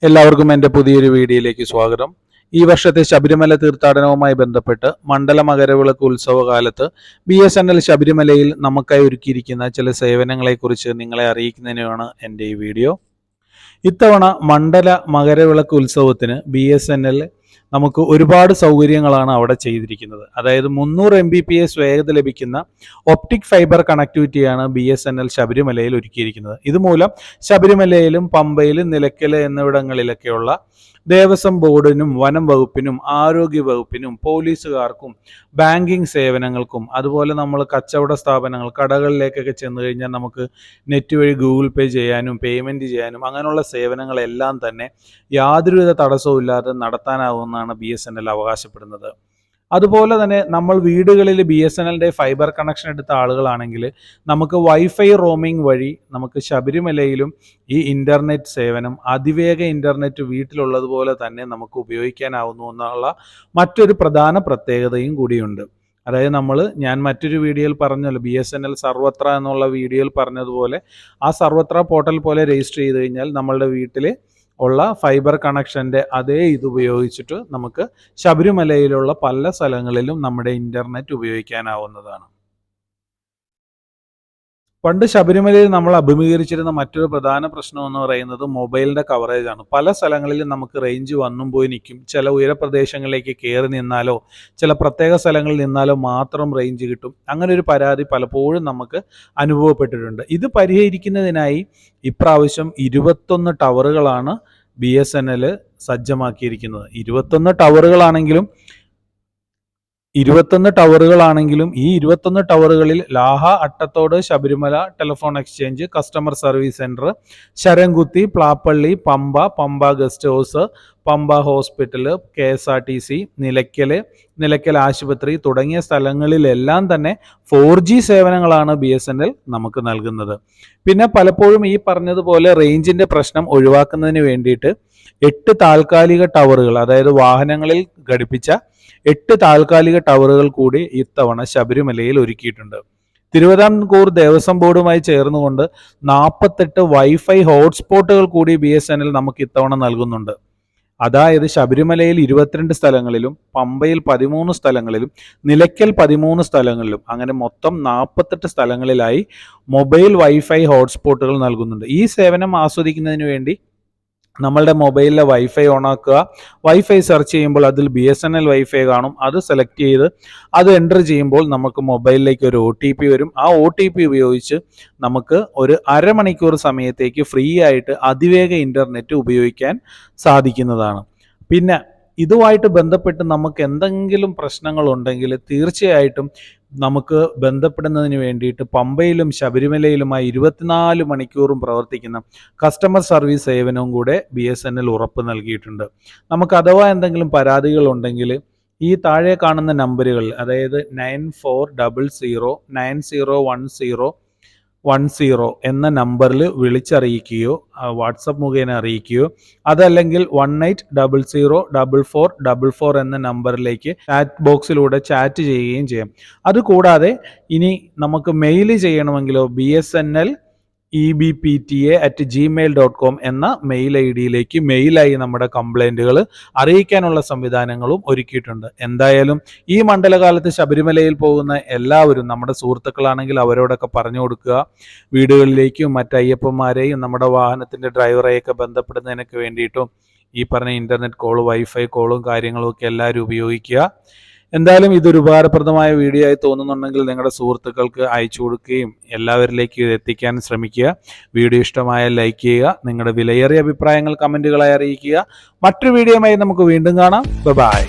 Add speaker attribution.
Speaker 1: എല്ലാവർക്കും എൻ്റെ പുതിയൊരു വീഡിയോയിലേക്ക് സ്വാഗതം. ഈ വർഷത്തെ ശബരിമല തീർത്ഥാടനവുമായി ബന്ധപ്പെട്ട് മണ്ഡല മകരവിളക്ക് ഉത്സവകാലത്ത് BSNL ശബരിമലയിൽ നമുക്കായി ഒരുക്കിയിരിക്കുന്ന ചില സേവനങ്ങളെക്കുറിച്ച് നിങ്ങളെ അറിയിക്കുന്നതിനാണ് എൻ്റെ ഈ വീഡിയോ. ഇത്തവണ മണ്ഡല മകരവിളക്ക് ഉത്സവത്തിന് BSNL നമുക്ക് ഒരുപാട് സൗകര്യങ്ങളാണ് അവിടെ ചെയ്തിരിക്കുന്നത്. അതായത് 300 Mbps വേഗത ലഭിക്കുന്ന ഒപ്റ്റിക് ഫൈബർ കണക്ടിവിറ്റിയാണ് BSNL ശബരിമലയിൽ ഒരുക്കിയിരിക്കുന്നത്. ഇതുമൂലം ശബരിമലയിലും പമ്പയിലും നിലയ്ക്കൽ എന്നിവിടങ്ങളിലൊക്കെയുള്ള ദേവസ്വം ബോർഡിനും വനം വകുപ്പിനും ആരോഗ്യ വകുപ്പിനും പോലീസുകാർക്കും ബാങ്കിങ് സേവനങ്ങൾക്കും അതുപോലെ നമ്മൾ കച്ചവട സ്ഥാപനങ്ങൾ കടകളിലേക്കൊക്കെ ചെന്ന് കഴിഞ്ഞാൽ നമുക്ക് നെറ്റ് വഴി ഗൂഗിൾ പേ ചെയ്യാനും പേയ്മെൻറ്റ് ചെയ്യാനും അങ്ങനെയുള്ള സേവനങ്ങളെല്ലാം തന്നെ യാതൊരുവിധ തടസ്സവും ഇല്ലാതെ നടത്താനാവുമെന്നാണ് BSNL അവകാശപ്പെടുന്നത്. അതുപോലെ തന്നെ നമ്മൾ വീടുകളിൽ BSNLൻ്റെ ഫൈബർ കണക്ഷൻ എടുത്ത ആളുകളാണെങ്കിൽ നമുക്ക് വൈഫൈ റോമിംഗ് വഴി നമുക്ക് ശബരിമലയിലും ഈ ഇൻ്റർനെറ്റ് സേവനം അതിവേഗ ഇൻ്റർനെറ്റ് വീട്ടിലുള്ളതുപോലെ തന്നെ നമുക്ക് ഉപയോഗിക്കാനാവുന്നു എന്നുള്ള മറ്റൊരു പ്രധാന പ്രത്യേകതയും കൂടിയുണ്ട്. അതായത് ഞാൻ മറ്റൊരു വീഡിയോയിൽ പറഞ്ഞല്ലോ, BSNL സർവത്ര എന്നുള്ള വീഡിയോയിൽ പറഞ്ഞതുപോലെ ആ സർവത്ര പോർട്ടൽ പോലെ രജിസ്റ്റർ ചെയ്ത് കഴിഞ്ഞാൽ നമ്മളുടെ വീട്ടിൽ ഉള്ള ഫൈബർ കണക്ഷൻ്റെ അതേ ഉപയോഗിച്ചിട്ട് നമുക്ക് ശബരിമലയിലുള്ള പല സ്ഥലങ്ങളിലും നമ്മുടെ ഇൻ്റർനെറ്റ് ഉപയോഗിക്കാനാവുന്നതാണ്. പണ്ട് ശബരിമലയിൽ നമ്മൾ അഭിമുഖീകരിച്ചിരുന്ന മറ്റൊരു പ്രധാന പ്രശ്നം എന്ന് പറയുന്നത് മൊബൈലിൻ്റെ കവറേജാണ്. പല സ്ഥലങ്ങളിലും നമുക്ക് റേഞ്ച് വന്നും പോയി നിൽക്കും. ചില ഉയരപ്രദേശങ്ങളിലേക്ക് കയറി നിന്നാലോ ചില പ്രത്യേക സ്ഥലങ്ങളിൽ നിന്നാലോ മാത്രം റേഞ്ച് കിട്ടും. അങ്ങനെ ഒരു പരാതി പലപ്പോഴും നമുക്ക് അനുഭവപ്പെട്ടിട്ടുണ്ട്. ഇത് പരിഹരിക്കുന്നതിനായി ഇപ്രാവശ്യം 21 ടവറുകളാണ് BSNL സജ്ജമാക്കിയിരിക്കുന്നത്. 21 ടവറുകളാണെങ്കിലും ഈ 21 ടവറുകളിൽ Laha, Attathodu, Sabarimala telephone exchange, customer service centre, Sharamkuthi, Plappally, Pamba guest house, Pamba hospital, KSRTC, Nilakkal ആശുപത്രി തുടങ്ങിയ സ്ഥലങ്ങളിലെല്ലാം തന്നെ 4G സേവനങ്ങളാണ് BSNL നമുക്ക് നൽകുന്നത്. പിന്നെ പലപ്പോഴും ഈ പറഞ്ഞതുപോലെ റേഞ്ചിൻ്റെ പ്രശ്നം ഒഴിവാക്കുന്നതിന് വേണ്ടിയിട്ട് 8 താൽക്കാലിക ടവറുകൾ, അതായത് വാഹനങ്ങളിൽ ഘടിപ്പിച്ച 8 താൽക്കാലിക ടവറുകൾ കൂടി ഇത്തവണ ശബരിമലയിൽ ഒരുക്കിയിട്ടുണ്ട്. തിരുവിതാംകൂർ ദേവസ്വം ബോർഡുമായി ചേർന്നുകൊണ്ട് 48 വൈഫൈ ഹോട്ട്സ്പോട്ടുകൾ കൂടി BSNL നമുക്ക് ഇത്തവണ നൽകുന്നുണ്ട്. അതായത് ശബരിമലയിൽ 22 സ്ഥലങ്ങളിലും പമ്പയിൽ 13 സ്ഥലങ്ങളിലും നിലയ്ക്കൽ 13 സ്ഥലങ്ങളിലും അങ്ങനെ മൊത്തം 48 സ്ഥലങ്ങളിലായി മൊബൈൽ വൈഫൈ ഹോട്ട്സ്പോട്ടുകൾ നൽകുന്നുണ്ട്. ഈ സേവനം ആസ്വദിക്കുന്നതിന് വേണ്ടി നമ്മളുടെ മൊബൈലിലെ വൈഫൈ ഓണാക്കുക. വൈഫൈ സെർച്ച് ചെയ്യുമ്പോൾ അതിൽ BSNL വൈഫൈ കാണും. അത് സെലക്ട് ചെയ്ത് അത് എൻ്റർ ചെയ്യുമ്പോൾ നമുക്ക് മൊബൈലിലേക്ക് ഒരു OTP വരും. ആ OTP ഉപയോഗിച്ച് നമുക്ക് ഒരു അരമണിക്കൂർ സമയത്തേക്ക് ഫ്രീ ആയിട്ട് അതിവേഗ ഇൻ്റർനെറ്റ് ഉപയോഗിക്കാൻ സാധിക്കുന്നതാണ്. പിന്നെ ഇതുമായിട്ട് ബന്ധപ്പെട്ട് നമുക്ക് എന്തെങ്കിലും പ്രശ്നങ്ങളുണ്ടെങ്കിൽ തീർച്ചയായിട്ടും നമുക്ക് ബന്ധപ്പെടുന്നതിന് വേണ്ടിയിട്ട് പമ്പയിലും ശബരിമലയിലുമായി 24 മണിക്കൂറും പ്രവർത്തിക്കുന്ന കസ്റ്റമർ സർവീസ് സേവനവും കൂടെ BSNL ഉറപ്പ് നൽകിയിട്ടുണ്ട്. നമുക്ക് അഥവാ എന്തെങ്കിലും പരാതികളുണ്ടെങ്കിൽ ഈ താഴെ കാണുന്ന നമ്പറുകൾ, അതായത് 9400901010 എന്ന നമ്പറിൽ വിളിച്ചറിയിക്കുകയോ വാട്സപ്പ് മുഖേന അറിയിക്കുകയോ അതല്ലെങ്കിൽ 18004444 എന്ന നമ്പറിലേക്ക് ചാറ്റ് ബോക്സിലൂടെ ചാറ്റ് ചെയ്യുകയും ചെയ്യാം. അതുകൂടാതെ ഇനി നമുക്ക് മെയിൽ ചെയ്യണമെങ്കിലോ BSNL ebpta@gmail.com എന്ന മെയിൽ ID-യിലേക്ക് മെയിലായി നമ്മുടെ കംപ്ലൈൻറ്റുകൾ അറിയിക്കാനുള്ള സംവിധാനങ്ങളും ഒരുക്കിയിട്ടുണ്ട്. എന്തായാലും ഈ മണ്ഡലകാലത്ത് ശബരിമലയിൽ പോകുന്ന എല്ലാവരും, നമ്മുടെ സുഹൃത്തുക്കളാണെങ്കിൽ അവരോടൊക്കെ പറഞ്ഞു കൊടുക്കുക. വീടുകളിലേക്കും മറ്റ് അയ്യപ്പന്മാരെയും നമ്മുടെ വാഹനത്തിൻ്റെ ഡ്രൈവറെയൊക്കെ ബന്ധപ്പെടുന്നതിനൊക്കെ വേണ്ടിയിട്ടും ഈ പറഞ്ഞ ഇൻ്റർനെറ്റ് കോളും വൈഫൈ കോളും കാര്യങ്ങളും ഒക്കെ എല്ലാവരും ഉപയോഗിക്കുക. എന്തായാലും ഇതൊരു ഉപകാരപ്രദമായ വീഡിയോ ആയി തോന്നുന്നുണ്ടെങ്കിൽ നിങ്ങളുടെ സുഹൃത്തുക്കൾക്ക് അയച്ചു കൊടുക്കുകയും എല്ലാവരിലേക്കും എത്തിക്കാൻ ശ്രമിക്കുക. വീഡിയോ ഇഷ്ടമായാൽ ലൈക്ക് ചെയ്യുക. നിങ്ങളുടെ വിലയേറിയ അഭിപ്രായങ്ങൾ കമൻറ്റുകളായി അറിയിക്കുക. മറ്റൊരു വീഡിയോയുമായി നമുക്ക് വീണ്ടും കാണാം. ബൈ.